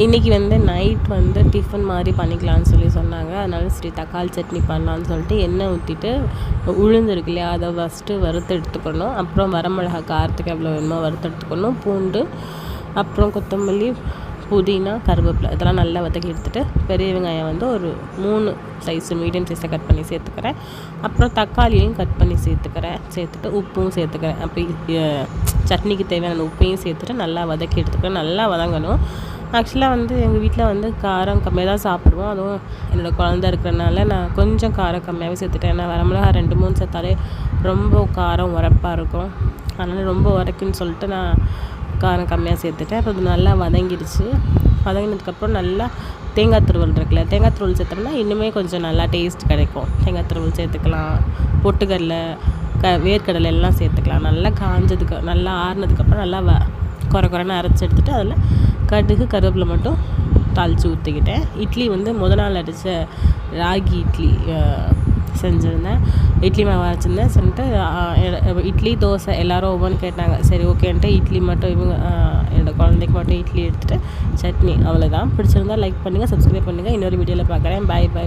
இன்றைக்கி வந்து நைட் வந்து டிஃபன் மாதிரி பண்ணிக்கலான்னு சொன்னாங்க. அதனால சரி தக்காளி சட்னி பண்ணலான்னு சொல்லிட்டு எண்ணெய் ஊற்றிட்டு உளுந்து இருக்கு இல்லையா, அதை ஃபஸ்ட்டு வறுத்து எடுத்துக்கணும். அப்புறம் வரமிளகா காரத்துக்கு எவ்வளோ வேணுமோ வறுத்து எடுத்துக்கணும். பூண்டு, அப்புறம் கொத்தமல்லி, புதினா, கருவேப்பிலை இதெல்லாம் நல்லா வதக்கி எடுத்துகிட்டு பெரிய வெங்காயம் வந்து ஒரு 3 சைஸு மீடியம் சைஸில் கட் பண்ணி சேர்த்துக்கிறேன். அப்புறம் தக்காளியையும் கட் பண்ணி சேர்த்துட்டு உப்பும் சேர்த்துக்கிறேன். அப்போ சட்னிக்கு தேவையான உப்பையும் சேர்த்துட்டு நல்லா வதக்கி எடுத்துக்கிறேன். நல்லா வதங்கணும். ஆக்சுவலாக வந்து எங்கள் வீட்டில் வந்து காரம் கம்மியாக தான் சாப்பிடுவோம். அதுவும் என்னோடய குழந்த இருக்கிறனால நான் கொஞ்சம் காரம் கம்மியாகவே சேர்த்துட்டேன். ஏன்னா வரமிளகா 2-3 சேர்த்தாலே ரொம்ப காரம் உரப்பாக இருக்கும். அதனால் ரொம்ப உரைக்குன்னு சொல்லிட்டு நான் காரம் கம்மியாக சேர்த்துட்டேன். அப்போ அது நல்லா வதங்கிடுச்சு. வதங்கினதுக்கப்புறம் நல்லா தேங்காய் துருவல் இருக்குல்ல, தேங்காய் துருவல் சேர்த்தோம்னா இன்னுமே கொஞ்சம் நல்லா டேஸ்ட் கிடைக்கும். தேங்காய் துருவல் சேர்த்துக்கலாம். பொட்டுக்கடலை, வேர்க்கடலை எல்லாம் சேர்த்துக்கலாம். நல்லா ஆறுனதுக்கப்புறம் நல்லா குறைன்னு அரைச்சி எடுத்துகிட்டு அதில் கடுகு, கருவேப்பிலை மட்டும் தாளித்து ஊற்றிக்கிட்டேன். இட்லி வந்து நாள் அடித்த ராகி இட்லி செஞ்சுருந்தேன். இட்லி மாவு அரைச்சிருந்தேன். சொல்லிட்டு இட்லி, தோசை எல்லோரும் ஒவ்வொன்று கேட்டாங்க. சரி ஓகேன்ட்டு இட்லி மட்டும் என்னோடய குழந்தைக்கு மட்டும் இட்லி எடுத்துகிட்டு சட்னி, அவ்வளோதான். பிடிச்சிருந்தா லைக் பண்ணுங்கள், சப்ஸ்கிரைப் பண்ணுங்கள். இன்னொரு வீடியோவில் பார்க்குறேன். பாய்.